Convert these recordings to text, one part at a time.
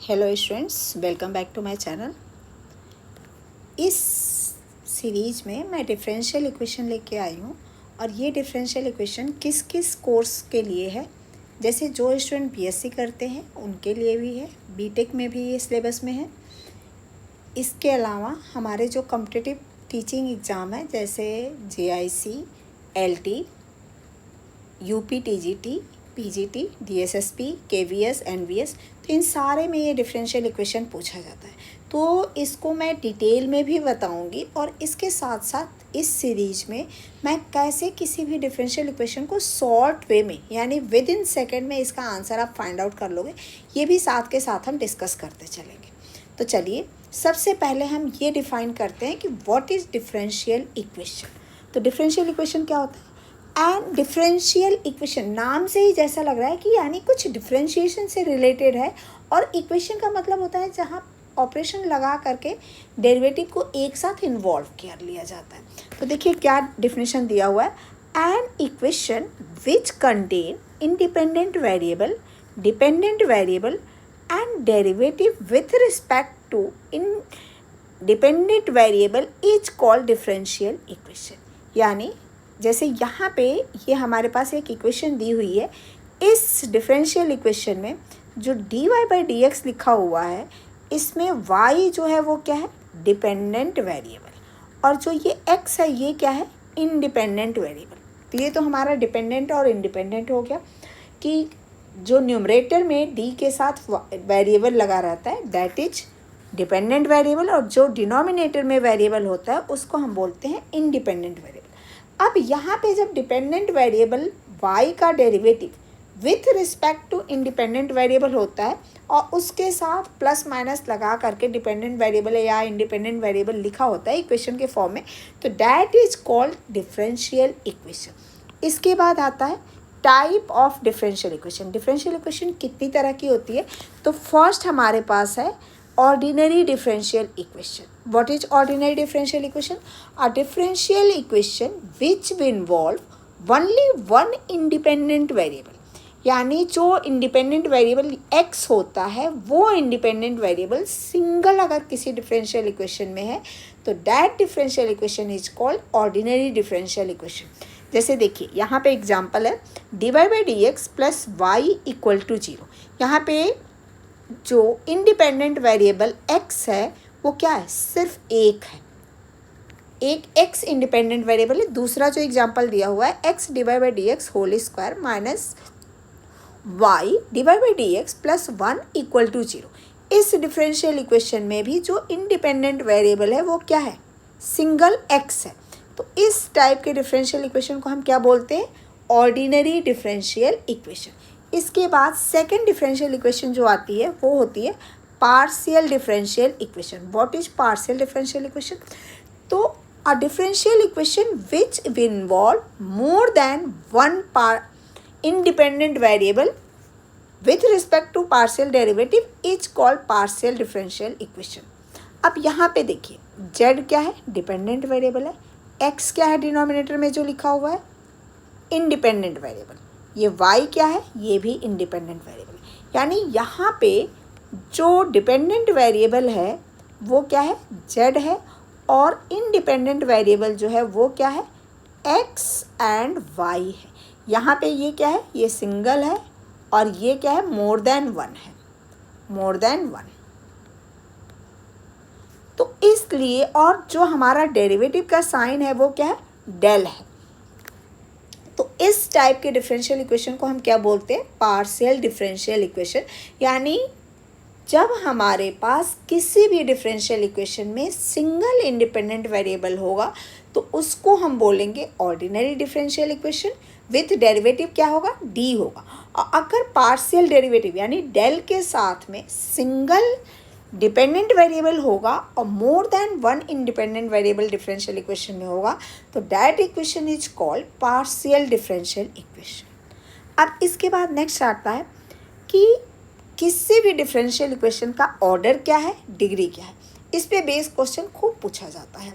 Hello students, welcome back to my channel. इस series में मैं डिफरेंशियल इक्वेशन लेके आई हूँ और ये डिफरेंशियल इक्वेशन किस किस कोर्स के लिए है। जैसे जो स्टूडेंट बीएससी करते हैं उनके लिए भी है, बीटेक में भी ये सिलेबस में है। इसके अलावा हमारे जो कॉम्पिटिटिव टीचिंग एग्ज़ाम है जैसे JIC, LT, UP TGT, PGT, DSSP, KVS, NVS, तो इन सारे में ये डिफरेंशियल इक्वेशन पूछा जाता है। तो इसको मैं डिटेल में भी बताऊंगी और इसके साथ साथ इस सीरीज में मैं कैसे किसी भी डिफरेंशियल इक्वेशन को शॉर्ट वे में यानी विद इन सेकेंड में इसका आंसर आप फाइंड आउट कर लोगे, ये भी साथ के साथ हम डिस्कस करते चलेंगे। तो चलिए सबसे पहले हम ये डिफाइन करते हैं कि व्हाट इज़ डिफरेंशियल इक्वेशन। तो डिफरेंशियल इक्वेशन क्या होता है? एंड डिफरेंशियल इक्वेशन नाम से ही जैसा लग रहा है कि यानी कुछ डिफरेंशिएशन से रिलेटेड है, और इक्वेशन का मतलब होता है जहाँ ऑपरेशन लगा करके डेरिवेटिव को एक साथ इन्वॉल्व कर लिया जाता है। तो देखिए क्या डिफिनेशन दिया हुआ है। An equation which contain independent variable, dependent variable and derivative with respect to independent variable is called differential equation. यानी जैसे यहाँ पे ये हमारे पास एक इक्वेशन दी हुई है, इस डिफरेंशियल इक्वेशन में जो dy बाई डी एक्स लिखा हुआ है इसमें y जो है वो क्या है, डिपेंडेंट वेरिएबल, और जो ये x है ये क्या है, इंडिपेंडेंट वेरिएबल। तो ये तो हमारा डिपेंडेंट और इंडिपेंडेंट हो गया कि जो न्यूमरेटर में d के साथ वेरिएबल लगा रहता है दैट इज डिपेंडेंट वेरिएबल, और जो डिनोमिनेटर में वेरिएबल होता है उसको हम बोलते हैं इंडिपेंडेंट वेरिएबल। अब यहाँ पे जब डिपेंडेंट वेरिएबल y का derivative with respect to independent variable होता है और उसके साथ प्लस माइनस लगा करके डिपेंडेंट वेरिएबल या इंडिपेंडेंट वेरिएबल लिखा होता है इक्वेशन के फॉर्म में, तो that is called differential equation. इसके बाद आता है type of differential equation. Differential equation कितनी तरह की होती है? तो फर्स्ट हमारे पास है ordinary differential equation. What is ordinary differential equation? A differential equation which involve only one independent variable. यानी जो इंडिपेंडेंट वेरिएबल x होता है वो इंडिपेंडेंट वेरिएबल सिंगल अगर किसी डिफरेंशियल इक्वेशन में है तो that differential equation is called ordinary differential equation. जैसे देखिए यहाँ पे एग्जांपल है dy by d x plus y equal to 0। यहाँ पे जो इंडिपेंडेंट वेरिएबल x है वो क्या है, सिर्फ एक है, एक x इंडिपेंडेंट वेरिएबल है। दूसरा जो एग्जांपल दिया हुआ है x divide by d x whole square minus y divide by d x plus 1 equal to 0। इस डिफरेंशियल इक्वेशन में भी जो इंडिपेंडेंट वेरिएबल है वो क्या है, सिंगल x है। तो इस टाइप के डिफरेंशियल इक्वेशन को हम क्या बोलते हैं, ऑर्डिनरी डिफरेंशियल इक्वेशन। इसके बाद सेकेंड डिफरेंशियल इक्वेशन जो आती है वो होती है partial differential equation. What is partial differential equation? तो a differential equation which involve more than one independent variable with respect to partial derivative is called partial differential equation. अब यहाँ पे देखिए z क्या है, डिपेंडेंट वेरिएबल है, x क्या है डिनोमिनेटर में जो लिखा हुआ है, इंडिपेंडेंट वेरिएबल, ये y क्या है, ये भी इंडिपेंडेंट वेरिएबल। यानी यहाँ पे जो डिपेंडेंट वेरिएबल है वो क्या है, z है, और इंडिपेंडेंट वेरिएबल जो है वो क्या है, x एंड y है। यहाँ पे ये क्या है, ये सिंगल है, और ये क्या है, मोर देन वन है, मोर देन वन। तो इसलिए और जो हमारा डेरिवेटिव का साइन है वो क्या है, डेल है। तो इस टाइप के डिफरेंशियल इक्वेशन को हम क्या बोलते हैं, पार्शियल डिफरेंशियल इक्वेशन। यानी जब हमारे पास किसी भी डिफरेंशियल इक्वेशन में सिंगल इंडिपेंडेंट वेरिएबल होगा तो उसको हम बोलेंगे ordinary differential equation with derivative क्या होगा, डी होगा। और अगर पार्शियल डेरिवेटिव यानी डेल के साथ में सिंगल डिपेंडेंट वेरिएबल होगा और मोर than one independent variable differential equation में होगा तो that equation is called partial differential equation. अब इसके बाद नेक्स्ट आता है कि किसी भी डिफरेंशियल इक्वेशन का ऑर्डर क्या है, डिग्री क्या है। इस पे बेस क्वेश्चन खूब पूछा जाता है।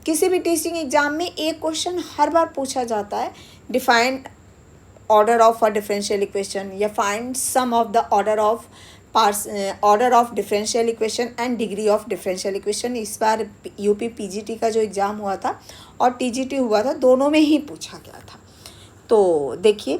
किसी भी टीचिंग एग्जाम में एक क्वेश्चन हर बार पूछा जाता है, defined order of a differential equation या find sum of the order of order of differential equation and degree of differential equation. इस बार यूपी पीजीटी का जो एग्ज़ाम हुआ था और टीजीटी हुआ था, दोनों में ही पूछा गया था। तो देखिए,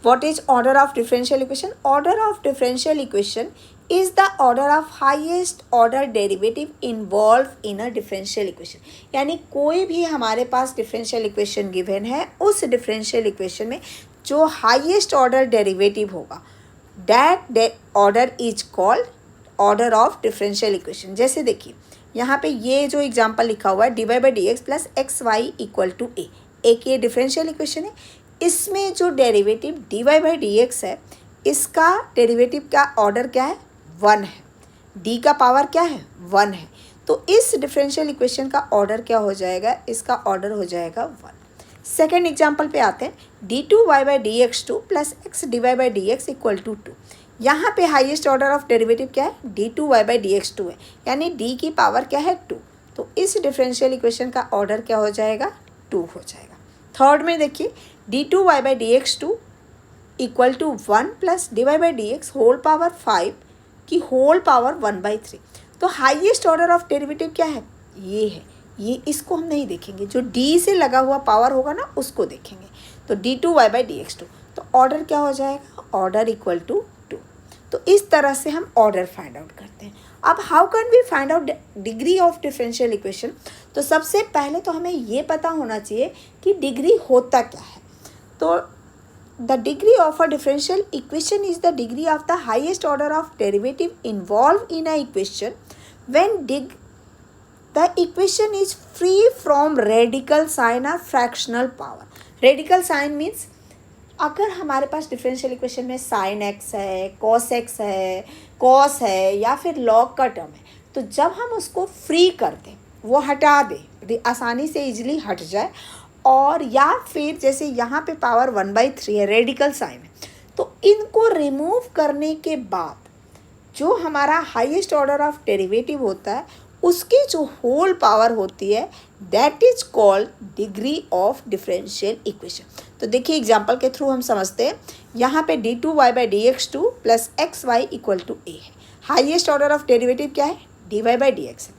what is order of differential equation? Order of differential equation is the order of highest order derivative involved in a differential equation। यानी कोई भी हमारे पास डिफरेंशियल इक्वेशन गिवन है, उस डिफरेंशियल इक्वेशन में जो हाईएस्ट ऑर्डर डेरिवेटिव होगा, that order is called order of differential equation. जैसे देखिए, यहाँ पे ये जो एग्जांपल लिखा हुआ है dy by d x plus x y equal to a, एक ये डिफरेंशियल इक्वेशन है। इसमें जो derivative dy by d x है, इसका डेरिवेटिव का ऑर्डर क्या है? 1 है। d का पावर क्या है? 1 है। तो इस डिफरेंशियल इक्वेशन का ऑर्डर क्या हो जाएगा? इसका ऑर्डर हो जाएगा 1। सेकेंड एग्जाम्पल पे आते हैं, d2y by d x two plus x d y by d x equal to 2। यहाँ पे हाईएस्ट ऑर्डर ऑफ डेरिवेटिव क्या है? d2y by d x to है, यानी d की पावर क्या है? 2। तो इस डिफरेंशियल इक्वेशन का ऑर्डर क्या हो जाएगा? 2 हो जाएगा। थर्ड में देखिए, d2y by d x two equal to 1 plus d y by d x whole power 5 की होल पावर 1/3। तो हाईएस्ट ऑर्डर ऑफ डेरिवेटिव क्या है? ये है। ये इसको हम नहीं देखेंगे, जो d से लगा हुआ पावर होगा ना, उसको देखेंगे। तो d2y by d x two, तो ऑर्डर क्या हो जाएगा? Order equal to 2। तो इस तरह से हम ऑर्डर फाइंड आउट करते हैं। अब how can we find out degree of differential equation? तो सबसे पहले तो हमें ये पता होना चाहिए कि डिग्री होता क्या है। तो the degree of a differential equation is the degree of the highest order of derivative involved in a equation when the equation is free from radical sign or fractional power। radical sign means अगर हमारे पास differential equation में sin x है, cos x है, cos है या फिर log का term है, तो जब हम उसको फ्री कर दें, वो हटा दें, आसानी से इजीली हट जाए, और या फिर जैसे यहाँ पे पावर 1/3 है, रेडिकल साइन है, तो इनको रिमूव करने के बाद जो हमारा हाईएस्ट ऑर्डर ऑफ डेरिवेटिव होता है, उसकी जो होल पावर होती है, that is called degree of differential equation. तो देखिए, एग्जांपल के थ्रू हम समझते हैं। यहाँ पे d2y by d x two plus x y equal to a है। हाईएस्ट ऑर्डर ऑफ डेरिवेटिव क्या है? dy बाई डी एक्स है,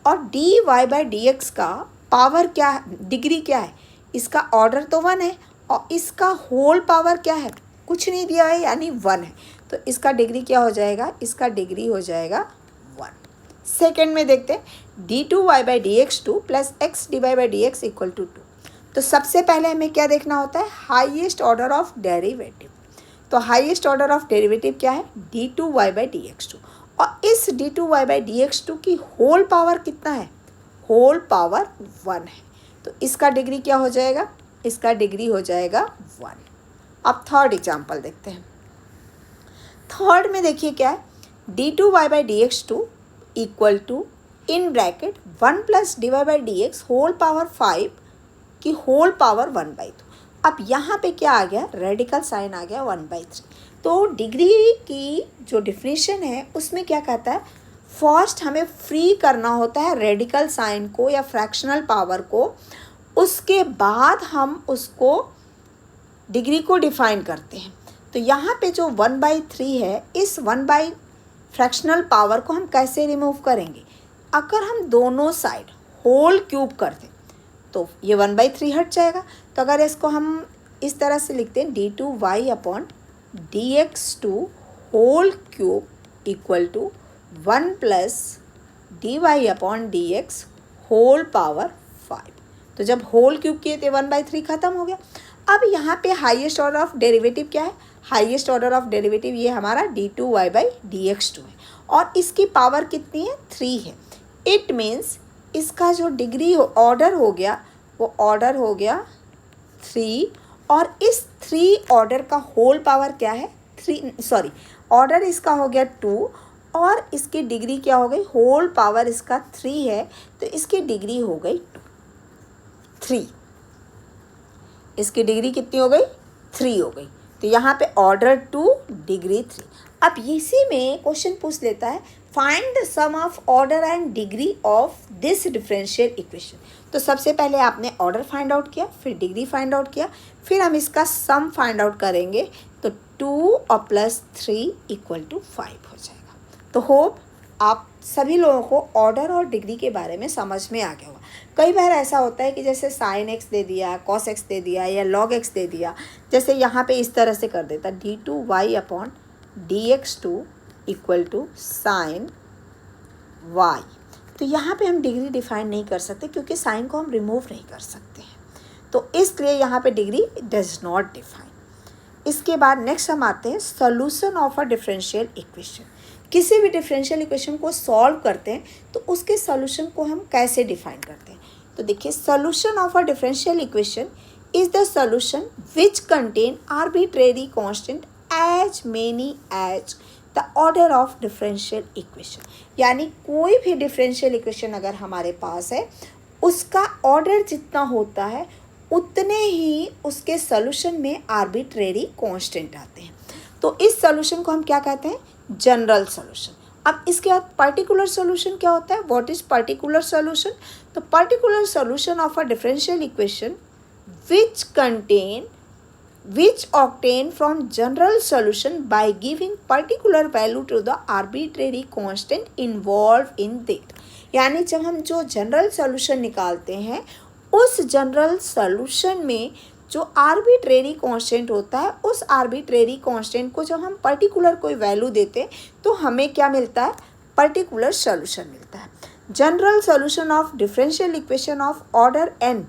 और dy बाई डी एक्स का पावर क्या है? डिग्री क्या है? इसका ऑर्डर तो 1 है और इसका होल पावर क्या है? कुछ नहीं दिया है, यानी 1 है। तो इसका डिग्री क्या हो जाएगा? इसका डिग्री हो जाएगा 1। सेकेंड में देखते हैं, d2y by d x two plus x d y by d x equal to 2। तो सबसे पहले हमें क्या देखना होता है? Highest order of derivative. तो हाईएस्ट ऑर्डर ऑफ डेरिवेटिव क्या है? d2y by d x to, और इस d2y by d x two की होल पावर कितना है? होल पावर 1 है। तो इसका डिग्री क्या हो जाएगा? इसका डिग्री हो जाएगा 1। अब थर्ड एग्जांपल देखते हैं। थर्ड में देखिए क्या है, d2y by d x two equal to in bracket 1 plus d y by d x whole power 5 की होल पावर 1/2। अब यहाँ पे क्या आ गया? रेडिकल साइन आ गया 1/3। तो डिग्री की जो डिफिनीशन है उसमें क्या कहता है? फर्स्ट हमें फ्री करना होता है रेडिकल साइन को या फ्रैक्शनल पावर को, उसके बाद हम उसको डिग्री को डिफाइन करते हैं। तो यहाँ पे जो 1/3 है, इस 1 फ्रैक्शनल पावर को हम कैसे रिमूव करेंगे? अगर हम दोनों साइड होल क्यूब कर दें तो ये 1/3 हट जाएगा। तो अगर इसको हम इस तरह से लिखते हैं, d2y upon d x two whole cube equal to 1 plus d y upon d x whole power 5। तो जब होल क्यूब किए थे 1/3 खत्म हो गया। अब यहाँ पे हाईएस्ट ऑर्डर ऑफ डेरिवेटिव क्या है? हाईएस्ट ऑर्डर ऑफ डेरिवेटिव ये हमारा d2y by d x to है, और इसकी पावर कितनी है? 3 है। इट मीन्स इसका जो डिग्री ऑर्डर हो गया, वो ऑर्डर हो गया 3, और इस 3 ऑर्डर का होल पावर क्या है? 3, सॉरी, ऑर्डर इसका हो गया 2, और इसकी डिग्री क्या हो गई? होल पावर इसका 3 है, तो इसकी डिग्री हो गई 3। इसकी डिग्री कितनी हो गई? 3 हो गई। तो यहाँ पे ऑर्डर 2, डिग्री 3। अब इसी में क्वेश्चन पूछ लेता है, find the sum of order and degree of this differential equation. तो सबसे पहले आपने ऑर्डर फाइंड आउट किया, फिर डिग्री फाइंड आउट किया, फिर हम इसका सम फाइंड आउट करेंगे। तो 2 और +3 = 5 हो जाएगा। तो होप आप सभी लोगों को ऑर्डर और डिग्री के बारे में समझ में आ गया होगा। कई बार ऐसा होता है कि जैसे sin x दे दिया, cos x दे दिया या log x दे दिया, जैसे यहाँ पे इस तरह से कर देता d2y/dx2 = sin y। तो यहाँ पे हम डिग्री डिफाइन नहीं कर सकते क्योंकि साइन को हम रिमूव नहीं कर सकते हैं, तो इसलिए यहाँ पे डिग्री डज नॉट डिफाइन। इसके बाद नेक्स्ट हम आते हैं solution of a differential equation. किसी भी डिफरेंशियल इक्वेशन को सॉल्व करते हैं तो उसके सॉल्यूशन को हम कैसे डिफाइन करते हैं। तो देखिए, solution of a differential equation is the solution which contain arbitrary constant as many as the order of differential equation. यानी कोई भी डिफरेंशियल इक्वेशन अगर हमारे पास है, उसका ऑर्डर जितना होता है उतने ही उसके सॉल्यूशन में आर्बिट्रेरी कांस्टेंट आते हैं। तो इस सॉल्यूशन को हम क्या कहते हैं? General solution. अब इसके बाद पर्टिकुलर सॉल्यूशन क्या होता है? What is particular solution? तो particular solution of a differential equation which obtain from general solution by giving particular value to the arbitrary constant involved in that। यानी जब हम जो जनरल सॉल्यूशन निकालते हैं, उस जनरल सॉल्यूशन में जो आर्बिट्रेरी कांस्टेंट होता है, उस आर्बिट्रेरी कांस्टेंट को जब हम पर्टिकुलर कोई वैल्यू देते हैं तो हमें क्या मिलता है? पर्टिकुलर सॉल्यूशन मिलता है। General solution of differential equation of order n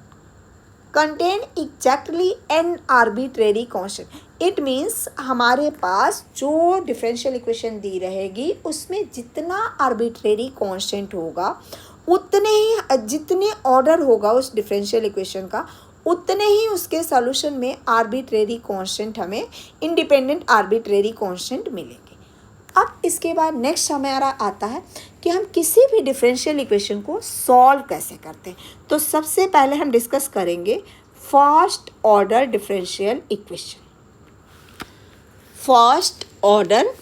contain exactly n arbitrary constant. It means हमारे पास जो डिफरेंशियल इक्वेशन दी रहेगी उसमें जितना आर्बिट्रेरी कांस्टेंट होगा, उतने ही जितने ऑर्डर होगा उस डिफरेंशियल इक्वेशन का, उतने ही उसके सॉल्यूशन में आर्बिट्रेरी कांस्टेंट हमें इंडिपेंडेंट आर्बिट्रेरी कांस्टेंट मिलेंगे। अब इसके बाद नेक्स्ट हमारा आता है कि हम किसी भी डिफरेंशियल इक्वेशन को सॉल्व कैसे करते हैं। तो सबसे पहले हम डिस्कस करेंगे first order differential equation, first order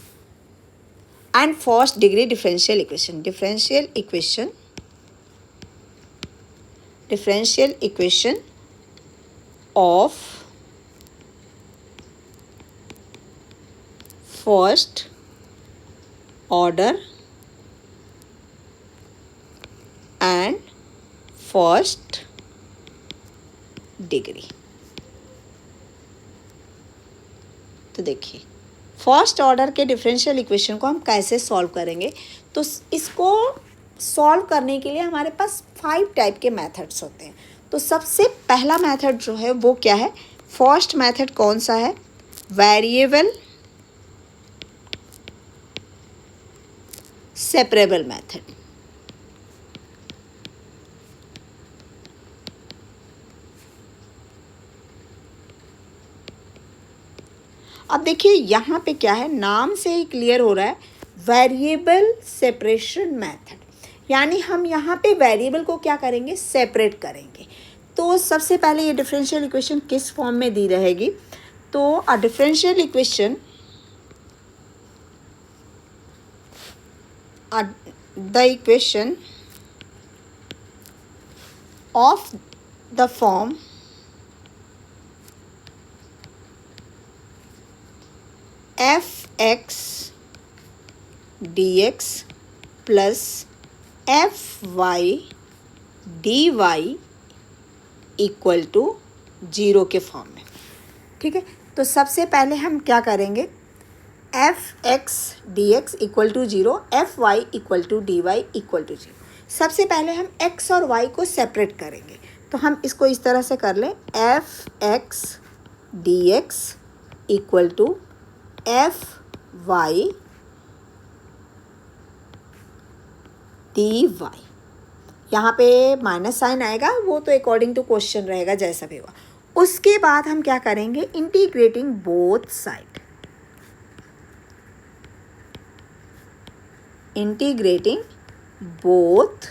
and first degree differential equation. Differential equation of first order and first degree. तो देखिए, फर्स्ट ऑर्डर के डिफरेंशियल इक्वेशन को हम कैसे सॉल्व करेंगे। तो इसको सॉल्व करने के लिए हमारे पास 5 टाइप के मेथड्स होते हैं। तो सबसे पहला मेथड जो है वो क्या है? फर्स्ट मेथड कौन सा है? Variable separable method. अब देखिए यहाँ पे क्या है, नाम से ही क्लियर हो रहा है, वेरिएबल सेपरेशन मेथड। यानी हम यहाँ पे वेरिएबल को क्या करेंगे? सेपरेट करेंगे। तो सबसे पहले ये डिफरेंशियल इक्वेशन किस फॉर्म में दी रहेगी? तो a differential equation the equation of the form fx dx plus fy dy equal to 0 के फॉर्म में। ठीक है, तो सबसे पहले हम क्या करेंगे? fx dx equal to 0, fy equal to dy equal to 0। सबसे पहले हम x और y को सेपरेट करेंगे। तो हम इसको इस तरह से कर लें, fx dx equal to fy dy। यहाँ पे माइनस साइन आएगा, वो तो अकॉर्डिंग टू क्वेश्चन रहेगा जैसा भी होगा। उसके बाद हम क्या करेंगे? Integrating both side. Integrating both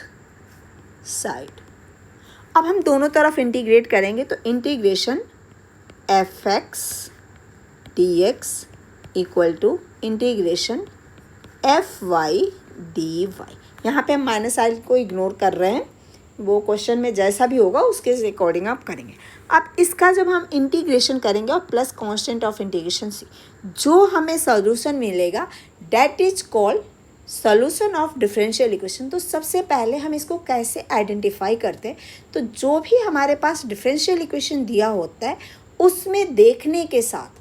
side. अब हम दोनों तरफ इंटीग्रेट करेंगे तो integration fx dx equal to integration fy dy। यहाँ पे हम माइनस साइन को इग्नोर कर रहे हैं, वो क्वेश्चन में जैसा भी होगा उसके अकॉर्डिंग आप करेंगे। अब इसका जब हम इंटीग्रेशन करेंगे और प्लस कांस्टेंट ऑफ इंटीग्रेशन सी, जो हमें सॉल्यूशन मिलेगा that is called solution of differential equation. तो सबसे पहले हम इसको कैसे आइडेंटिफाई करते हैं, तो जो भी हमारे पास डिफरेंशियल इक्वेशन दिया होता है उसमें देखने के साथ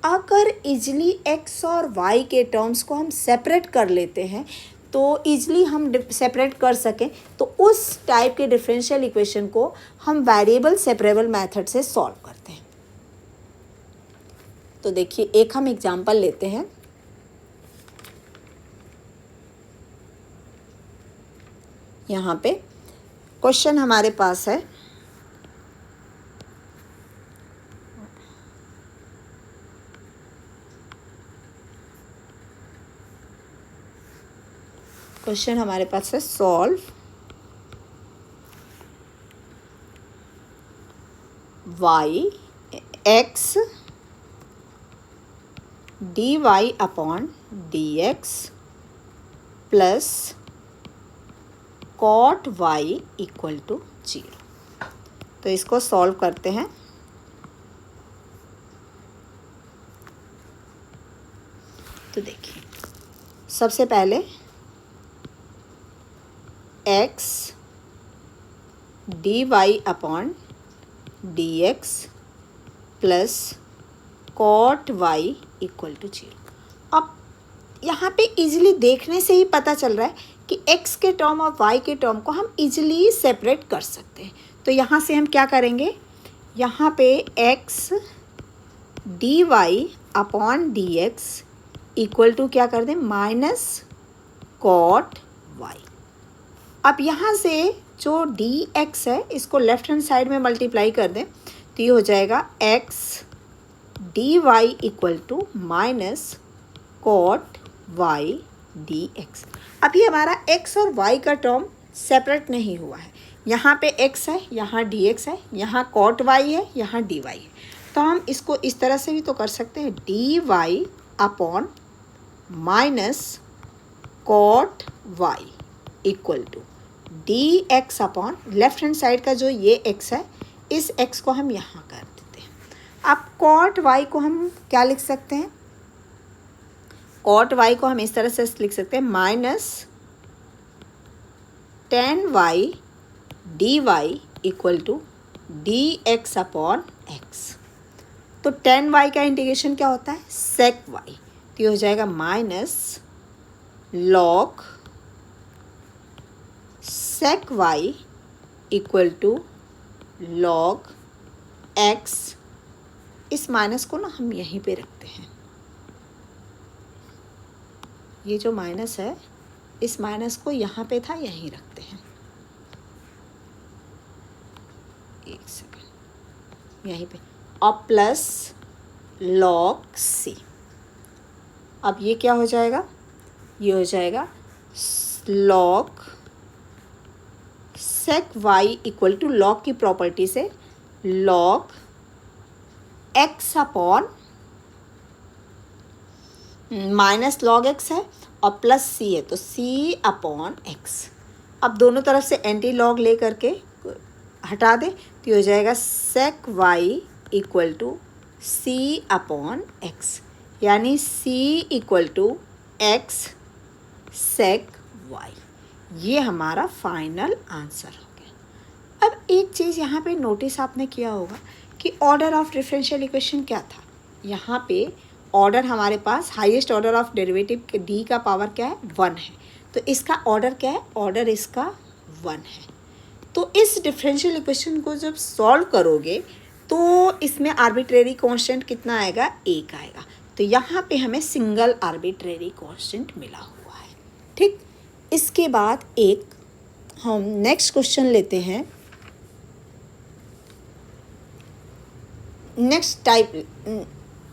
अगर इजली एक्स और वाई के टर्म्स को हम सेपरेट कर लेते हैं तो ईजिली हम सेपरेट कर सकें, तो उस टाइप के डिफरेंशियल इक्वेशन को हम वेरिएबल सेपरेबल मेथड से सॉल्व करते हैं। तो देखिए एक हम एग्जांपल लेते हैं। यहाँ पे क्वेश्चन हमारे पास है solve y x dy upon dx plus cot y equal to 0। तो इसको सॉल्व करते हैं। तो देखिए सबसे पहले x dy upon dx plus cot y equal to 0। अब यहाँ पे इजीली देखने से ही पता चल रहा है कि x के टर्म और y के टर्म को हम इजीली सेपरेट कर सकते हैं। तो यहाँ से हम क्या करेंगे, यहाँ पे x dy upon dx equal to क्या कर दें माइनस cot y। अब यहाँ से जो dx है इसको लेफ्ट हैंड साइड में मल्टीप्लाई कर दें तो ये हो जाएगा x dy equal to minus cot y dx। अभी हमारा x और y का टर्म सेपरेट नहीं हुआ है, यहाँ पे x है, यहाँ dx है, यहाँ cot y है, यहाँ dy है। तो हम इसको इस तरह से भी तो कर सकते हैं, dy upon minus cot y equal to dx upon left hand side का जो ये x है इस x को हम यहाँ कर देते हैं। अब cot y को हम क्या लिख सकते हैं, cot y को हम इस तरह से लिख सकते हैं minus tan y dy equal to dx upon x। तो tan y का इंटीग्रेशन क्या होता है sec y, तो ये हो जाएगा minus log sec y equal to log x। इस माइनस को ना हम यहीं पे रखते हैं, ये जो माइनस है इस माइनस को यहाँ पे था यहीं रखते हैं, एक सेकेंड यहीं पे, और प्लस log c। अब ये क्या हो जाएगा, ये हो जाएगा log sec y equal to log की प्रॉपर्टी से log x upon minus log x है और प्लस c है तो c अपॉन x। अब दोनों तरफ से एंटी लॉग ले करके हटा दें तो ये हो जाएगा sec y equal to c upon x, यानी c equal to x sec y। ये हमारा फाइनल आंसर हो गया। अब एक चीज़ यहाँ पे नोटिस आपने किया होगा कि ऑर्डर ऑफ डिफरेंशियल इक्वेशन क्या था, यहाँ पे ऑर्डर हमारे पास हाईएस्ट ऑर्डर ऑफ डेरिवेटिव के डी का पावर क्या है 1 है, तो इसका ऑर्डर क्या है, ऑर्डर इसका 1 है। तो इस डिफरेंशियल इक्वेशन को जब सॉल्व करोगे तो इसमें आर्बिट्रेरी कांस्टेंट कितना आएगा, 1 आएगा। तो यहाँ पे हमें सिंगल आर्बिट्रेरी कांस्टेंट मिला हुआ है। ठीक, इसके बाद एक हम नेक्स्ट क्वेश्चन लेते हैं, नेक्स्ट टाइप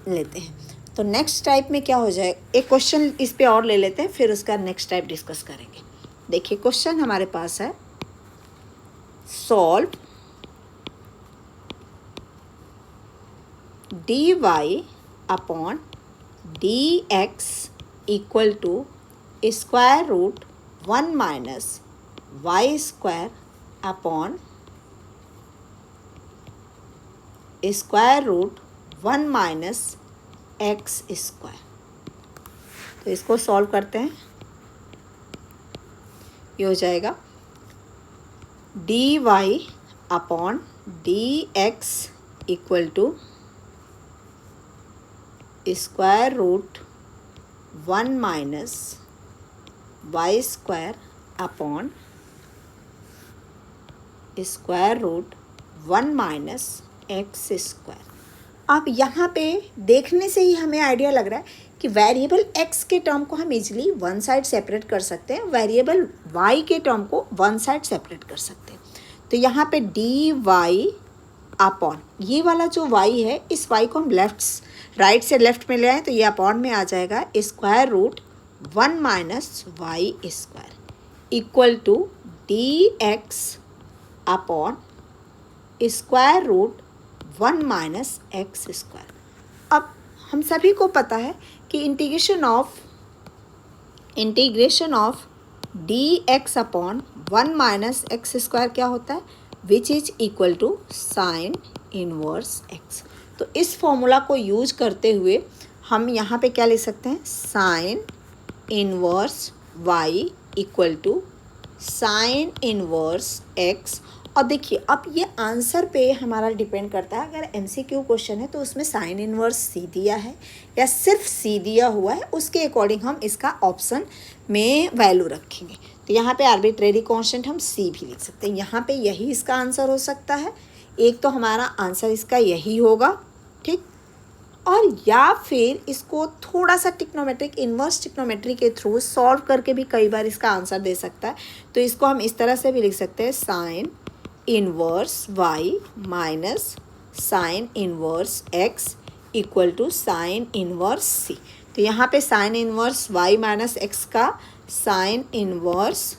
लेते हैं। तो नेक्स्ट टाइप में क्या हो जाए, एक क्वेश्चन इस पे और ले लेते हैं फिर उसका नेक्स्ट टाइप डिस्कस करेंगे। देखिए क्वेश्चन हमारे पास है solve dy upon dx equal to square root 1 minus y square upon square root 1 minus x square. तो इसको सॉल्व करते हैं। ये हो जाएगा d y upon d x equal to square root 1 minus y square upon square root 1 minus x square. अब यहाँ पे देखने से ही हमें आइडिया लग रहा है कि वेरिएबल x के टर्म को हम इजीली वन साइड सेपरेट कर सकते हैं, वेरिएबल y के टर्म को वन साइड सेपरेट कर सकते हैं। तो यहाँ पे डी वाई अपॉन ये वाला जो y है, इस y को हम राइट से लेफ्ट में ले आए तो ये अपॉन में आ जाएगा square root 1 minus y square equal to d x upon square root 1 minus x square. अब हम सभी को पता है कि integration of d x upon 1 minus x square क्या होता है, which is equal to sine inverse x. तो इस फॉर्मूला को यूज करते हुए हम यहाँ पे क्या लिख सकते हैं, sine inverse y equal to sine inverse x. और देखिए अब ये आंसर पे हमारा डिपेंड करता है। अगर एमसीक्यू क्वेश्चन है तो उसमें साइन इनवर्स सी दिया है या सिर्फ सी दिया हुआ है, उसके अकॉर्डिंग हम इसका ऑप्शन में वैल्यू रखेंगे। तो यहाँ पे आर्बिट्रेरी कांस्टेंट हम सी भी लिख सकते हैं। यहाँ पे यही इसका आंसर हो सकता है। एक तो हमारा आंसर इसका यही होगा, ठीक, और या फिर इसको थोड़ा सा टिक्नोमेट्रिक इन्वर्स टिक्नोमेट्री के थ्रू सॉल्व करके भी कई बार इसका आंसर दे सकता है। तो इसको हम इस तरह से भी लिख सकते हैं, sine inverse y minus sine inverse x equal to sine inverse c. तो यहाँ पे sine inverse y minus x का sine inverse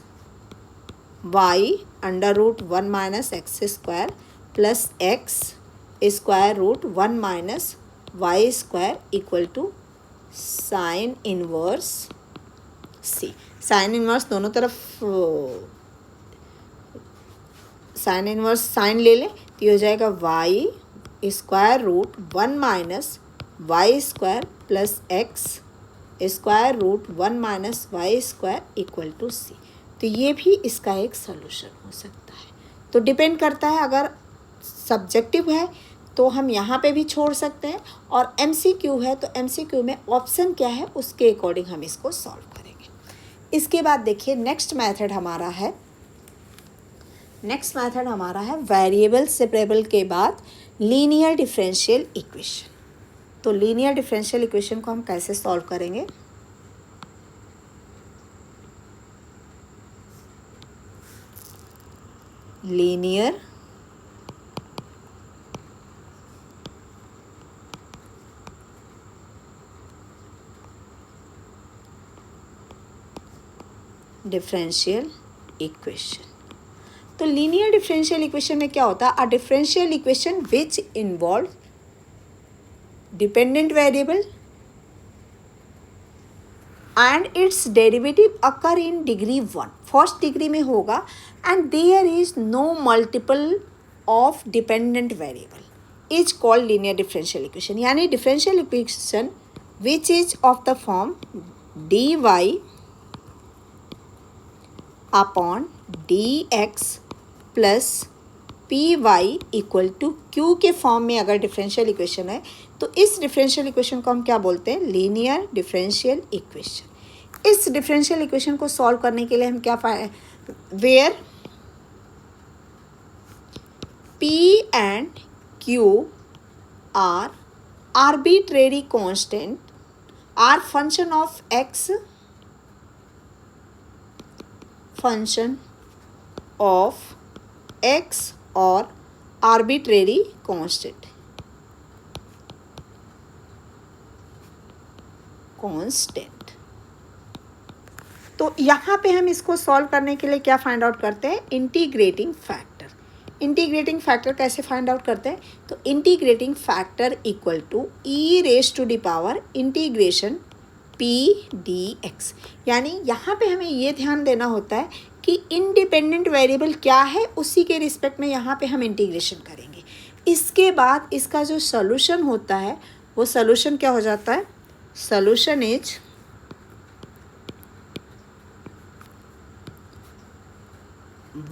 y under root 1 minus x square plus x square root 1 minus y square equal to sine inverse c. Sine inverse दोनों तरफ sine inverse sine ले लें तो ये हो जाएगा y square root 1 minus y square plus x square root 1 minus y square equal to c. तो ये भी इसका एक सॉल्यूशन हो सकता है। तो डिपेंड करता है, अगर सब्जेक्टिव है तो हम यहाँ पे भी छोड़ सकते हैं, और एमसीक्यू है तो एमसीक्यू में ऑप्शन क्या है उसके अकॉर्डिंग हम इसको सॉल्व करेंगे। इसके बाद देखिए नेक्स्ट मेथड हमारा है वेरिएबल सेपरेबल के बाद लीनियर डिफरेंशियल इक्वेशन। तो लीनियर डिफरेंशियल इक्वेशन को हम कैसे सॉल्व करेंगे, लीनियर डिफरेंशियल इक्वेशन। तो लीनियर डिफरेंशियल इक्वेशन में क्या होता है, a differential equation which involve dependent variable and its derivative occur in degree 1, first degree में होगा, and there is no multiple of dependent variable is called linear differential equation. यानी differential equation which is of the form d y upon d x plus p y equal to q के form में अगर differential equation है तो इस differential equation को हम क्या बोलते हैं, लीनियर डिफरेंशियल इक्वेशन। इस डिफरेंशियल इक्वेशन को सॉल्व करने के लिए हम क्या where p and q are arbitrary constant are function of x, function of x और आर्बिट्रेरी कांस्टेंट तो यहाँ पे हम इसको सॉल्व करने के लिए क्या फाइंड आउट करते हैं, इंटीग्रेटिंग फैक्टर। इंटीग्रेटिंग फैक्टर कैसे फाइंड आउट करते हैं, तो integrating factor equal to e raise to the power integration p d x. यानी यहाँ पे हमें ये ध्यान देना होता है कि इंडिपेंडेंट वेरिएबल क्या है उसी के रिस्पेक्ट में यहाँ पे हम इंटीग्रेशन करेंगे। इसके बाद इसका जो सॉल्यूशन होता है वो सॉल्यूशन क्या हो जाता है, सॉल्यूशन इज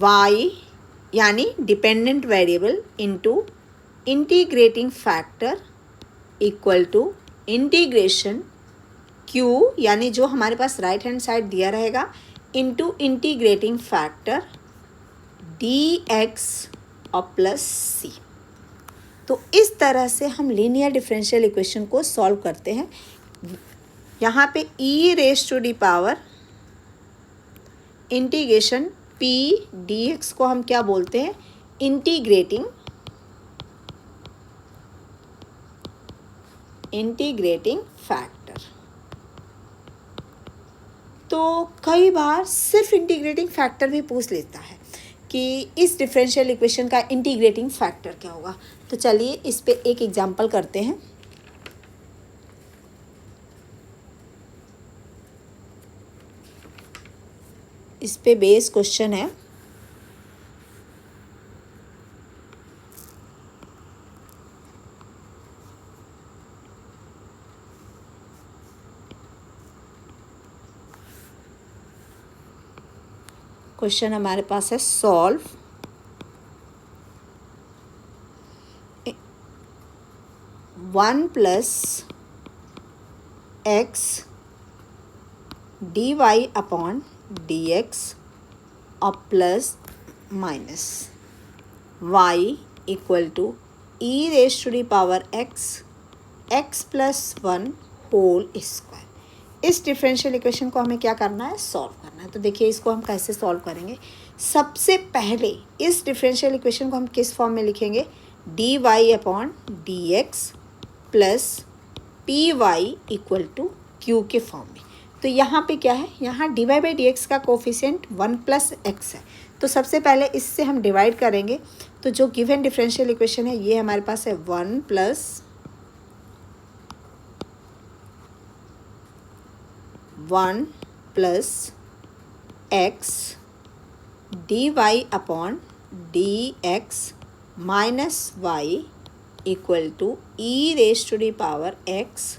y यानी dependent variable into integrating factor equal to integration q यानी जो हमारे पास राइट हैंड साइड दिया रहेगा इंटू इंटीग्रेटिंग फैक्टर dx और प्लस c। तो इस तरह से हम लीनियर डिफरेंशियल इक्वेशन को सॉल्व करते हैं। यहाँ पे e raise to the power integration p dx को हम क्या बोलते हैं, इंटीग्रेटिंग फैक्टर। तो कई बार सिर्फ इंटीग्रेटिंग फैक्टर भी पूछ लेता है कि इस डिफरेंशियल इक्वेशन का इंटीग्रेटिंग फैक्टर क्या होगा। तो चलिए इस पे एक एग्जांपल करते हैं। इस पे बेस क्वेश्चन है, क्वेश्चन हमारे पास है solve 1 + x dy upon dx और plus minus y equal to e raise to the power x plus 1 whole square. इस डिफरेंशियल इक्वेशन को हमें क्या करना है, सॉल्व करना है। तो देखिए इसको हम कैसे सॉल्व करेंगे। सबसे पहले इस डिफरेंशियल इक्वेशन को हम किस फॉर्म में लिखेंगे, dy upon dx plus py equal to q के फॉर्म में। तो यहाँ पे क्या है, यहाँ dy बाई dx का कोफिशिएंट 1 + x है। तो सबसे पहले इससे हम डिवाइड करेंगे। तो जो गिवन डिफरेंशियल इक्वेशन है ये हमारे पास है 1 + 1 + x dy upon dx minus y equal to e raise to the power x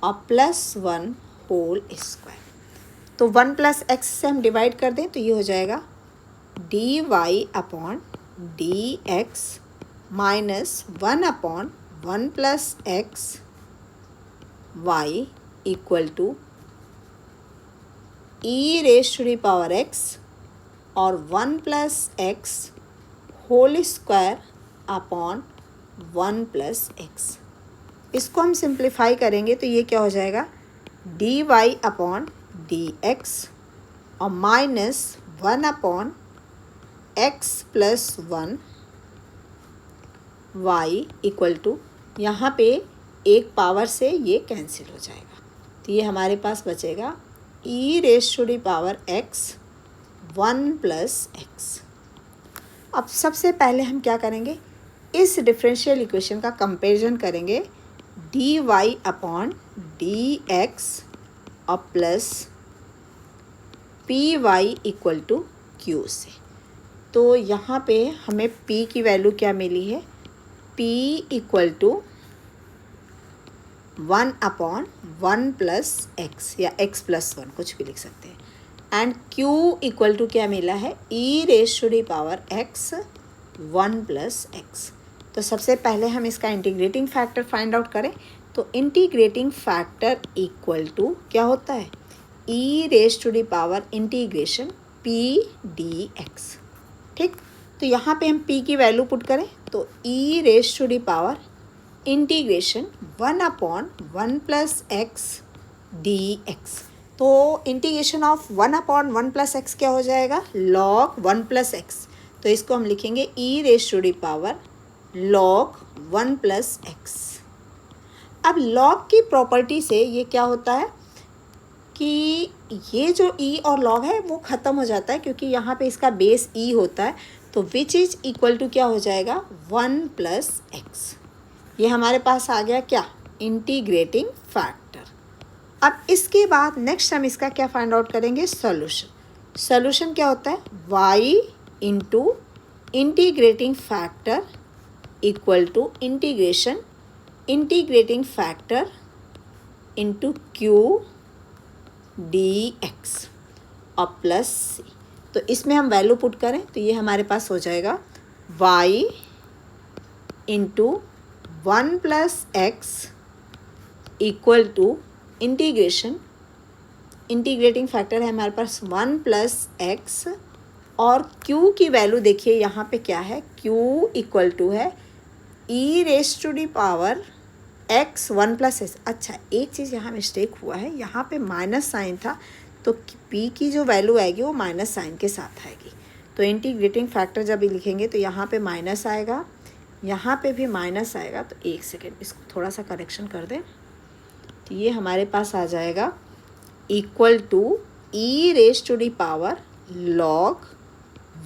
और प्लस 1 होल स्क्वायर। तो 1 + x से हम डिवाइड कर दें तो ये हो जाएगा dy upon dx minus 1 upon 1 + x y equal to e raise to the power x और 1 + x whole square upon 1 + x। इसको हम सिंप्लीफाई करेंगे तो ये क्या हो जाएगा, dy अपॉन dx और minus 1 upon x plus 1 y equal to, यहाँ पे एक पावर से ये कैंसिल हो जाएगा। तो ये हमारे पास बचेगा e raise to the power x 1 + x। अब सबसे पहले हम क्या करेंगे, इस डिफरेंशियल इक्वेशन का कंपैरिजन करेंगे dy अपॉन dx और plus py equal to q से। तो यहाँ पे हमें p की वैल्यू क्या मिली है, p equal to 1 upon 1 + x या x प्लस 1 कुछ भी लिख सकते हैं। एंड q इक्वल टू क्या मिला है, e raise to the power x 1 + x। तो सबसे पहले हम इसका इंटीग्रेटिंग फैक्टर फाइंड आउट करें। तो इंटीग्रेटिंग फैक्टर इक्वल टू क्या होता है, e raise to the power integration p dx। ठीक, तो यहाँ पे हम p की वैल्यू पुट करें तो e raise to the power integration 1 upon 1 + x dx। तो इंटीग्रेशन ऑफ 1 अपॉन 1 + x क्या हो जाएगा, log 1 + x। तो इसको हम लिखेंगे e raise to the power log 1 + x। अब log की प्रॉपर्टी से ये क्या होता है कि ये जो e और log है वो ख़त्म हो जाता है, क्योंकि यहाँ पे इसका बेस e होता है। तो विच इज इक्वल टू क्या हो जाएगा, 1 + x। ये हमारे पास आ गया क्या, इंटीग्रेटिंग फैक्टर। अब इसके बाद नेक्स्ट हम इसका क्या फाइंड आउट करेंगे, सॉल्यूशन। सॉल्यूशन क्या होता है, y into integrating factor equal to integrating factor into q d x और प्लस सी। तो इसमें हम वैल्यू पुट करें तो ये हमारे पास हो जाएगा y into 1 plus x equal to integrating factor है हमारे पास 1 प्लस एक्स और q की वैल्यू देखिए यहाँ पे क्या है, q इक्वल टू है e raise to the power x 1 plus s. अच्छा, एक चीज़ यहाँ मिस्टेक हुआ है, यहाँ पे माइनस साइन था तो p की जो वैल्यू आएगी वो माइनस साइन के साथ आएगी। तो इंटीग्रेटिंग फैक्टर जब लिखेंगे तो यहाँ पे माइनस आएगा, यहाँ पे भी माइनस आएगा। तो एक सेकेंड इसको थोड़ा सा करेक्शन कर दें। तो ये हमारे पास आ जाएगा equal to e raise to the power log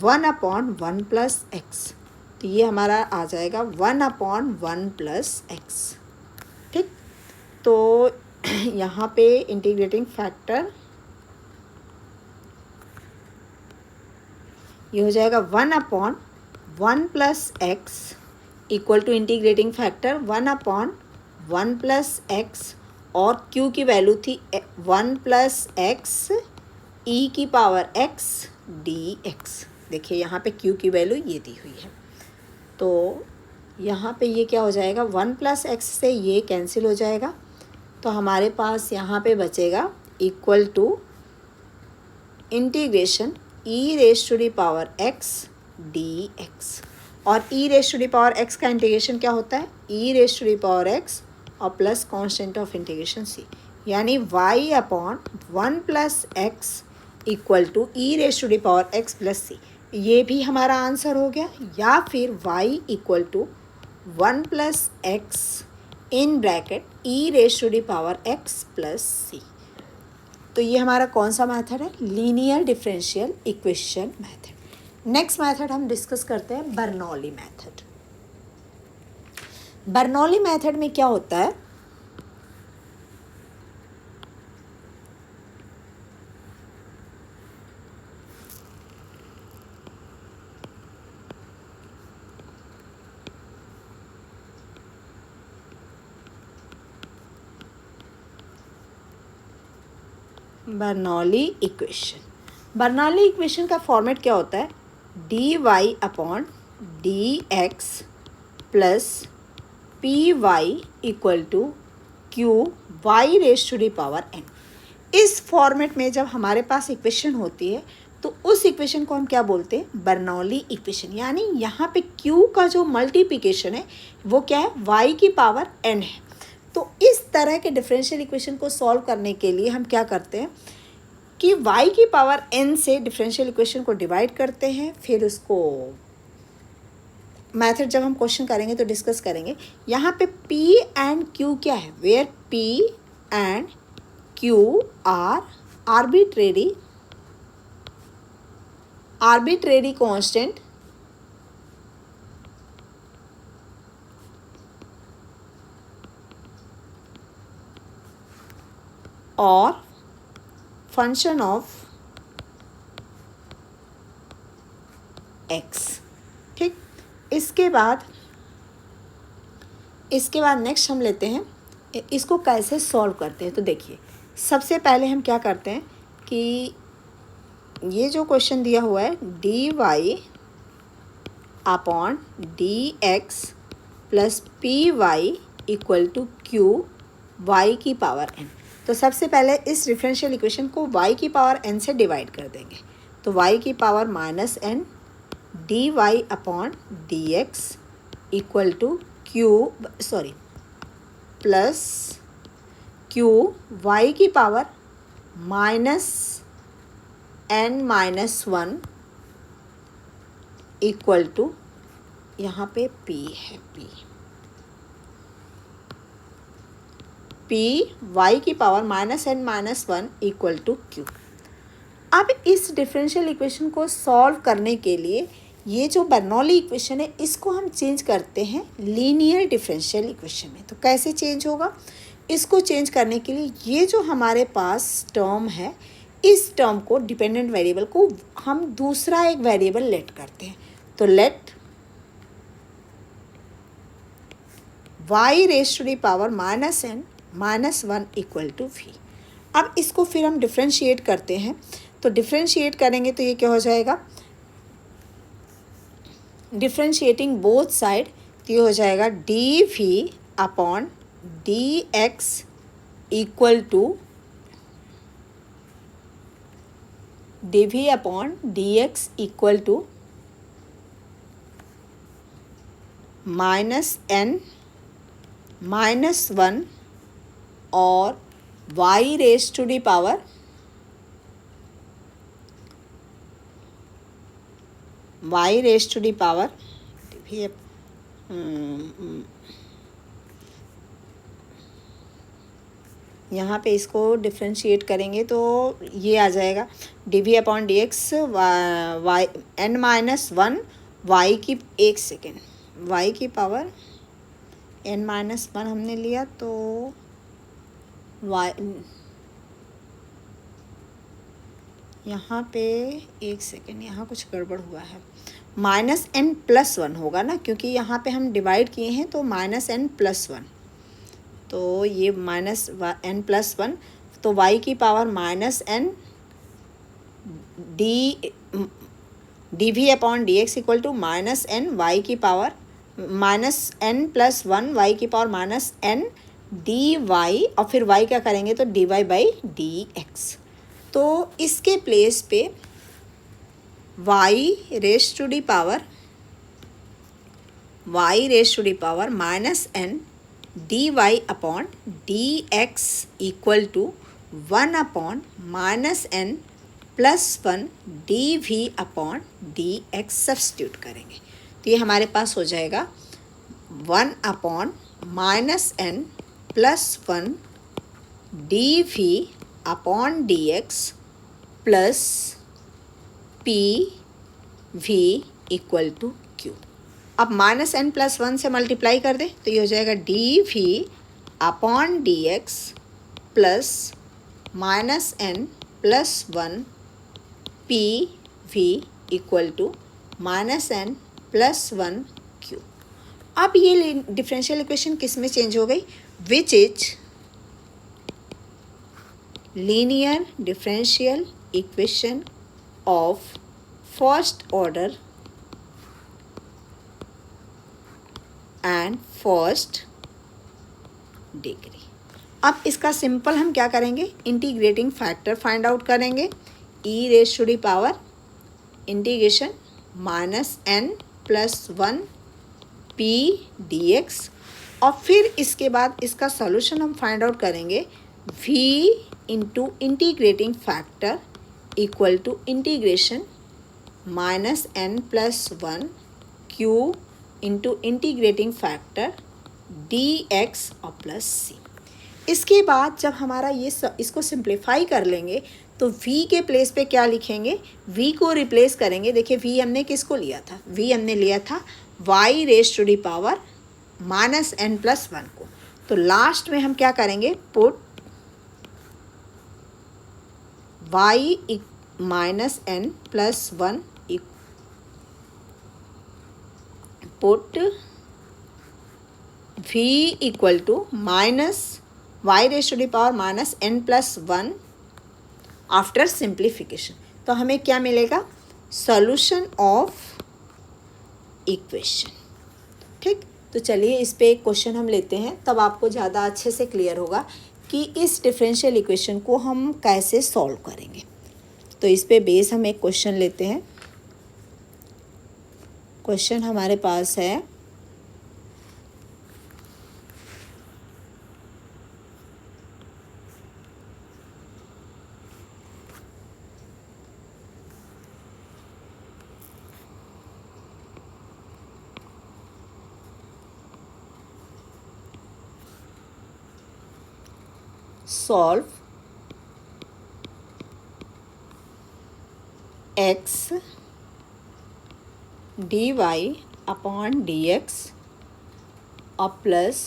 1/1 plus x. तो ये हमारा आ जाएगा 1/1 प्लस एक्स। ठीक, तो यहाँ पे इंटीग्रेटिंग फैक्टर ये हो जाएगा 1/1 plus x equal to integrating factor 1/1 plus x और q की वैल्यू थी 1 प्लस एक्स ई की पावर x डी एक्स। देखिए यहाँ पे q की वैल्यू ये दी हुई है। तो यहाँ पे ये क्या हो जाएगा, 1 प्लस एक्स से ये कैंसिल हो जाएगा। तो हमारे पास यहाँ पे बचेगा equal to integration e raise to the power x d x. और e raise to the power x का इंटीग्रेशन क्या होता है, e raise to the power x और plus constant of integration c, यानी y/1 plus x equal to e raise to the power x plus c। ये भी हमारा answer हो गया। या फिर y equal to 1 plus x in bracket e raise to the power x plus c। तो ये हमारा कौन सा मेथड है, linear differential equation method. Next method हम डिस्कस करते हैं बर्नौली मेथड। बर्नौली मेथड में क्या होता है, बर्नौली इक्वेशन। बर्नौली इक्वेशन का फॉर्मेट क्या होता है, dy/dx plus py equal to q y raise to the power n। इस फॉर्मेट में जब हमारे पास इक्वेशन होती है तो उस इक्वेशन को हम क्या बोलते हैं, बर्नौली इक्वेशन। यानी यहाँ पे q का जो मल्टीप्लिकेशन है वो क्या है, y की पावर n है। तो इस तरह के डिफरेंशियल इक्वेशन को सॉल्व करने के लिए हम क्या करते हैं कि y की पावर n से डिफरेंशियल इक्वेशन को डिवाइड करते हैं, फिर उसको मेथड जब हम क्वेश्चन करेंगे तो डिस्कस करेंगे। यहाँ पे p एंड q क्या है, where p and q are arbitrary constant और फंक्शन ऑफ x। ठीक, इसके बाद नेक्स्ट हम लेते हैं इसको कैसे सॉल्व करते हैं। तो देखिए सबसे पहले हम क्या करते हैं कि ये जो क्वेश्चन दिया हुआ है dy/dx plus py equal to q y की पावर n। तो सबसे पहले इस डिफरेंशियल इक्वेशन को y की पावर n से डिवाइड कर देंगे। तो y की power -n dy/dx equal to plus q y की पावर -n-1 इक्वल टू यहाँ पे p है, p y की power -n-1 equal to q। अब इस डिफरेंशियल इक्वेशन को सॉल्व करने के लिए ये जो बर्नौली इक्वेशन है इसको हम चेंज करते हैं लीनियर डिफरेंशियल इक्वेशन में। तो कैसे चेंज होगा इसको चेंज करने के लिए ये जो हमारे पास टर्म है, इस टर्म को डिपेंडेंट वेरिएबल को हम दूसरा एक वेरिएबल लेट करते हैं। तो let y raise to the power minus n minus 1 equal to v। अब इसको फिर हम डिफ्रेंशिएट करते हैं। तो डिफ्रेंशिएट करेंगे तो ये क्या हो जाएगा, डिफ्रेंशिएटिंग बोथ साइड, तो ये हो जाएगा d v upon d x equal to d v upon d x equal to minus n minus 1 और y raise to the power यहाँ पे इसको डिफ्रेंशिएट करेंगे तो ये आ जाएगा d v upon d x y n minus 1 y की, एक सेकेंड, वाई की पावर n माइनस 1 हमने लिया तो वाई, यहाँ पे एक सेकेंड, यहाँ कुछ गड़बड़ हुआ है, माइनस n प्लस 1 होगा ना, क्योंकि यहाँ पे हम डिवाइड किए हैं तो माइनस n प्लस 1, तो ये माइनस n प्लस 1, तो y की power minus n d v upon d x equal to minus n y की power minus n plus 1 y की power minus n d y, और फिर y क्या करेंगे तो d y by d x. तो इसके प्लेस पे y raise to the power minus n d y upon d x equal to 1 upon minus n plus 1 d v upon d x substitute करेंगे। तो ये हमारे पास हो जाएगा 1 upon minus n plus 1 d v upon d x plus p v equal to q. अब minus n plus 1 से multiply कर दे तो ये हो जाएगा d v upon d x plus minus n plus 1 p v equal to minus n plus 1 q. अब ये डिफरेंशियल इक्वेशन किस में चेंज हो गई, which is linear differential equation of first order and first degree. अब इसका simple हम क्या करेंगे, इंटीग्रेटिंग फैक्टर फाइंड आउट करेंगे, e raise to the power integration minus n plus 1 p d x, और फिर इसके बाद इसका सॉल्यूशन हम फाइंड आउट करेंगे v into integrating factor equal to integration minus n plus 1 q into integrating factor d x और plus c. इसके बाद जब हमारा ये इसको सिंप्लीफाई कर लेंगे तो v के प्लेस पे क्या लिखेंगे, v को रिप्लेस करेंगे। देखिए v हमने किसको लिया था, v हमने लिया था y raise to the power minus n plus 1 को। तो लास्ट में हम क्या करेंगे, put y minus n plus 1 put v equal to minus y raise to the power minus n plus 1 after simplification. तो हमें क्या मिलेगा, सॉल्यूशन ऑफ इक्वेशन। ठीक, तो चलिए इस पे एक क्वेश्चन हम लेते हैं, तब आपको ज़्यादा अच्छे से क्लियर होगा कि इस डिफरेंशियल इक्वेशन को हम कैसे सॉल्व करेंगे। तो इस पे बेस हम एक क्वेश्चन लेते हैं। क्वेश्चन हमारे पास है solve x dy upon dx और plus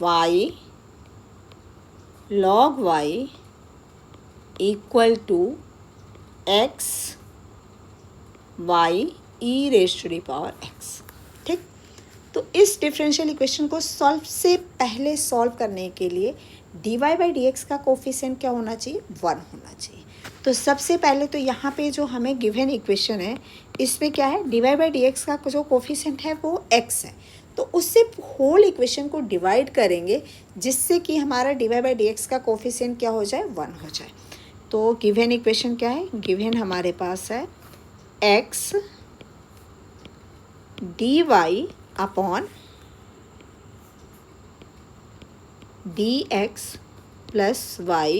y log y equal to x y e raise to the power x. ठीक, तो इस डिफरेंशियल इक्वेशन को सबसे पहले सॉल्व करने के लिए dy बाई डी एक्स का कोफिशिएंट क्या होना चाहिए, 1 होना चाहिए। तो सबसे पहले तो यहाँ पे जो हमें गिवन इक्वेशन है इसमें क्या है, dy बाई डी एक्स का जो कोफिशिएंट है वो x है, तो उससे होल इक्वेशन को डिवाइड करेंगे जिससे कि हमारा dy बाई डी एक्स का कोफिशिएंट क्या हो जाए, 1 हो जाए। तो गिवन इक्वेशन क्या है, गिवन हमारे पास है x dy upon dx plus y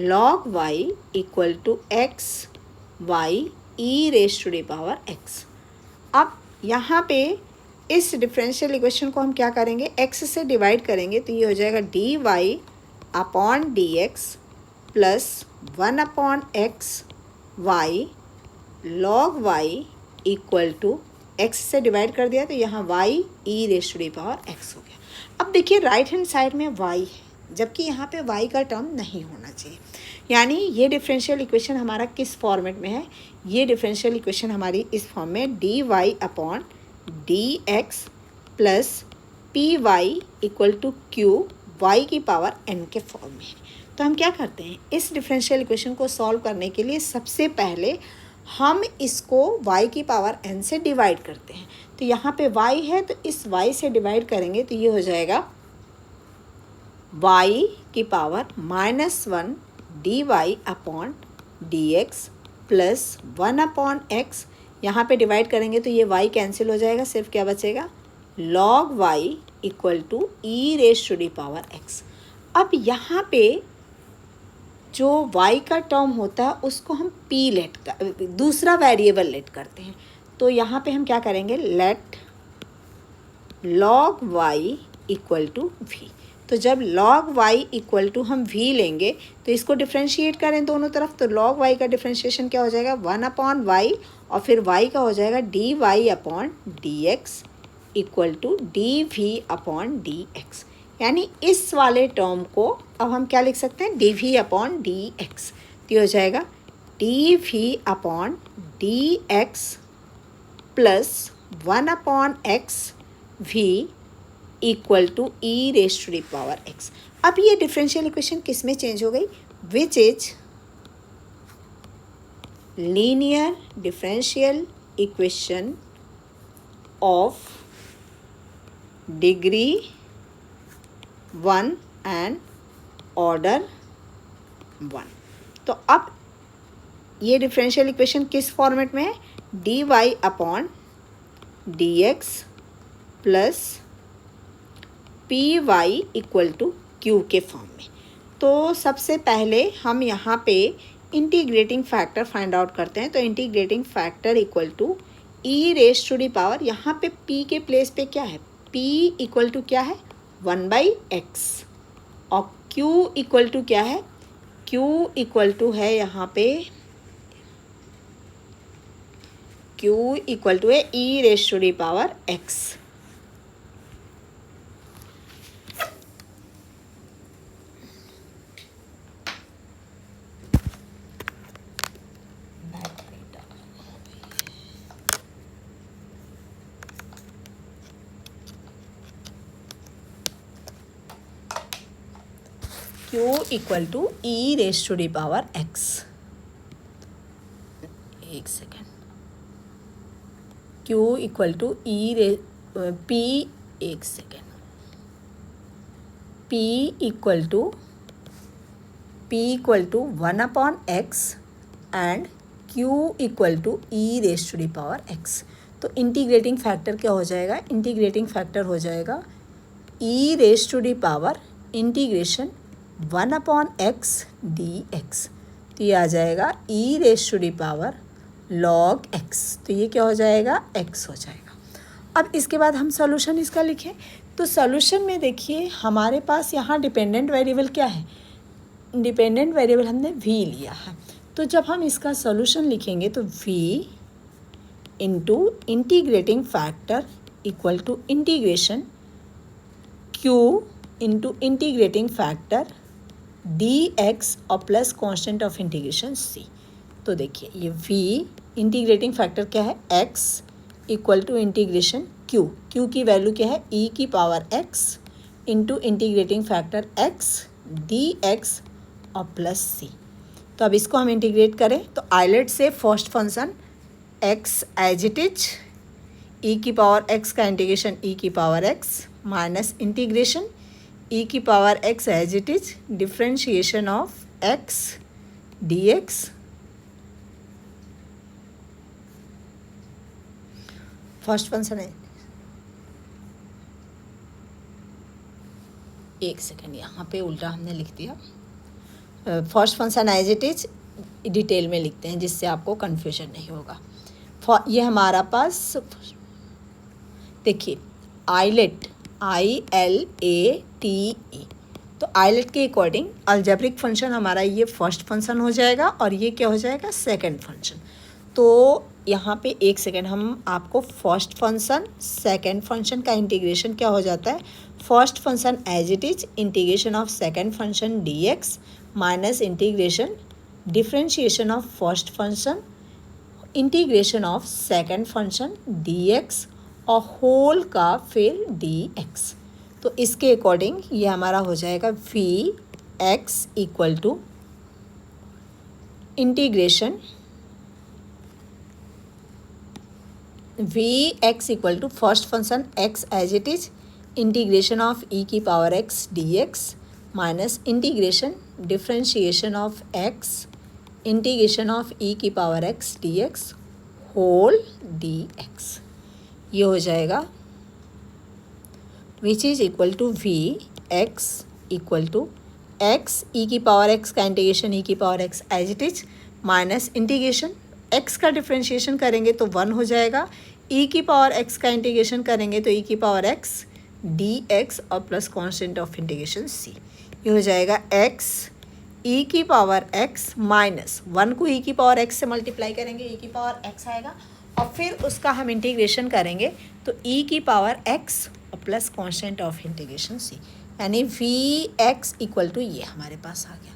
log y equal to x y e raise to the power x। अब यहाँ पे इस डिफरेंशियल इक्वेशन को हम क्या करेंगे, x से डिवाइड करेंगे तो ये हो जाएगा dy upon d x plus 1 upon x y log y equal to x से डिवाइड कर दिया तो यहाँ y e raise to the power x हो गया। अब देखिए राइट हैंड साइड में y है जबकि यहाँ पे y का टर्म नहीं होना चाहिए, यानी ये डिफरेंशियल इक्वेशन हमारा किस फॉर्मेट में है, ये डिफरेंशियल इक्वेशन हमारी इस फॉर्म में dy upon d x plus p y equal to q y की पावर n के फॉर्म में है। तो हम क्या करते हैं, इस डिफरेंशियल इक्वेशन को सॉल्व करने के लिए सबसे पहले हम इसको y की पावर n से डिवाइड करते हैं। तो यहाँ पे y है तो इस y से डिवाइड करेंगे तो ये हो जाएगा y की power -1 dy upon d x plus 1 upon x, यहाँ पे डिवाइड करेंगे तो ये y कैंसिल हो जाएगा, सिर्फ क्या बचेगा log y equal to e raise to the power x। अब यहाँ पे जो y का टर्म होता है उसको हम p लेट कर दूसरा वेरिएबल लेट करते हैं। तो यहाँ पे हम क्या करेंगे, let log y equal to v। तो जब log y इक्वल टू हम v लेंगे तो इसको डिफ्रेंशिएट करें दोनों तरफ, तो log y का डिफ्रेंशिएशन क्या हो जाएगा, 1 अपॉन y और फिर y का हो जाएगा dy upon d x equal to d v upon d x. यानी इस वाले टर्म को अब हम क्या लिख सकते हैं, d v upon d x. तो ये हो जाएगा d v upon d x plus 1 upon x v equal to e raise to the power x. अब ये डिफरेंशियल इक्वेशन किस में चेंज हो गई, which is linear differential equation of degree 1 and order 1। तो अब ये डिफरेंशियल इक्वेशन किस फॉर्मेट में है, d y upon d x plus p y equal to q के फॉर्म में। तो सबसे पहले हम यहाँ पे इंटीग्रेटिंग फैक्टर फाइंड आउट करते हैं। तो integrating factor equal to e raise to the power, यहाँ पे p के प्लेस पे क्या है, p इक्वल टू क्या है 1/x और q इक्वल टू क्या है, q इक्वल टू है यहाँ पे q इक्वल टू है e raise to the power x। Q equal to e raise to the power x। एक second, Q equal to e ray P, एक second, P equal to 1 upon x and Q equal to e raise to the power x। तो integrating factor क्या हो जाएगा, integrating factor हो जाएगा e raise to the power integration 1 upon x d x. तो ये आ जाएगा e raise to the power log x. तो ये क्या हो जाएगा, एक्स हो जाएगा। अब इसके बाद हम सॉल्यूशन इसका लिखें। तो सॉल्यूशन में देखिए हमारे पास यहाँ डिपेंडेंट वेरिएबल क्या है, डिपेंडेंट वेरिएबल हमने v लिया है। तो जब हम इसका सॉल्यूशन लिखेंगे तो v into integrating factor equal to integration q into integrating factor dx और plus constant of integration c। तो देखिए ये v इंटीग्रेटिंग फैक्टर क्या है x equal to integration q की वैल्यू क्या है e की power x into integrating factor x dx और प्लस c। तो अब इसको हम इंटीग्रेट करें तो आइलेट से first function x as it is e की पावर x का इंटीग्रेशन e की power x minus integration e की power x as it is differentiation of x dx first function है। एक सेकेंड, यहाँ पे उल्टा हमने लिख दिया। First function as it is detail में लिखते हैं जिससे आपको कन्फ्यूजन नहीं होगा। ये हमारा पास देखिए आइलेट ILATE, तो आइलेट के अकॉर्डिंग अलजेब्रिक फंक्शन हमारा ये फर्स्ट फंक्शन हो जाएगा और ये क्या हो जाएगा सेकंड फंक्शन। तो यहाँ पे एक सेकेंड हम आपको फर्स्ट फंक्शन सेकंड फंक्शन का इंटीग्रेशन क्या हो जाता है, first function as it is integration of second function dx minus integration differentiation of first function integration of second function dx और होल का फिर dx। तो इसके अकॉर्डिंग ये हमारा हो जाएगा Vx equal to integration Vx equal to first function x as it is integration of e की power x dx minus integration differentiation of x integration of e की power x dx whole dx। ये हो जाएगा which is equal to Vx equal to x e की power x का integration e की power x as it is minus integration x का differentiation करेंगे तो 1 हो जाएगा, e की पावर x का इंटीग्रेशन करेंगे तो e की पावर x dx और plus constant of integration c। ये हो जाएगा x e की पावर x माइनस 1 को e की पावर x से मल्टीप्लाई करेंगे e की पावर x आएगा और फिर उसका हम इंटीग्रेशन करेंगे तो e की पावर x और plus constant of integration c, यानी Vx इक्वल टू ये हमारे पास आ गया।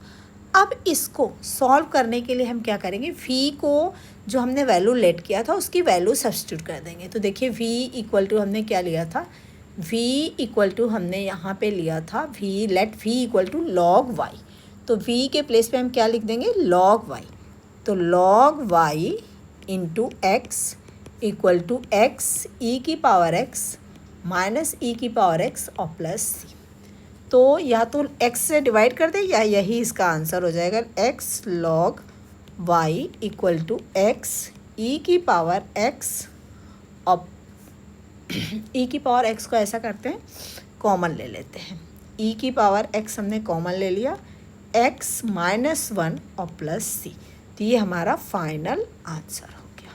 अब इसको सॉल्व करने के लिए हम क्या करेंगे, v को जो हमने वैल्यू लेट किया था उसकी वैल्यू सब्स्टिट्यूट कर देंगे। तो देखिए v इक्वल टू हमने क्या लिया था, v इक्वल टू हमने यहाँ पे लिया था let v equal to log y। तो v के प्लेस पे हम क्या लिख देंगे log y। तो log y into x equal to x e की पावर x माइनस ई की पावर x और प्लस c। तो या तो x से डिवाइड कर दें या यही इसका आंसर हो जाएगा x log y equal to x e की पावर x और ई की पावर x को ऐसा करते हैं कॉमन ले लेते हैं, ई की पावर x हमने कॉमन ले लिया x माइनस 1 और प्लस c। तो ये हमारा फाइनल आंसर हो गया।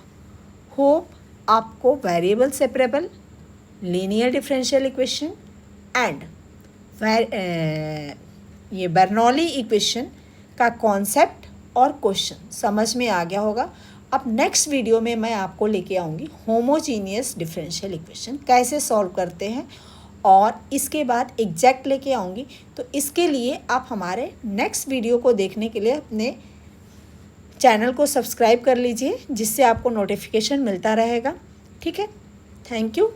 होप आपको variable separable linear differential equation and ये बर्नौली इक्वेशन का कॉन्सेप्ट और क्वेश्चन समझ में आ गया होगा। अब नेक्स्ट वीडियो में मैं आपको लेके आऊँगी होमोजीनियस डिफरेंशियल इक्वेशन कैसे सॉल्व करते हैं और इसके बाद एग्जैक्ट लेके आऊँगी। तो इसके लिए आप हमारे नेक्स्ट वीडियो को देखने के लिए अपने चैनल को सब्सक्राइब कर लीजिए जिससे आपको नोटिफिकेशन मिलता रहेगा। ठीक है, थैंक यू।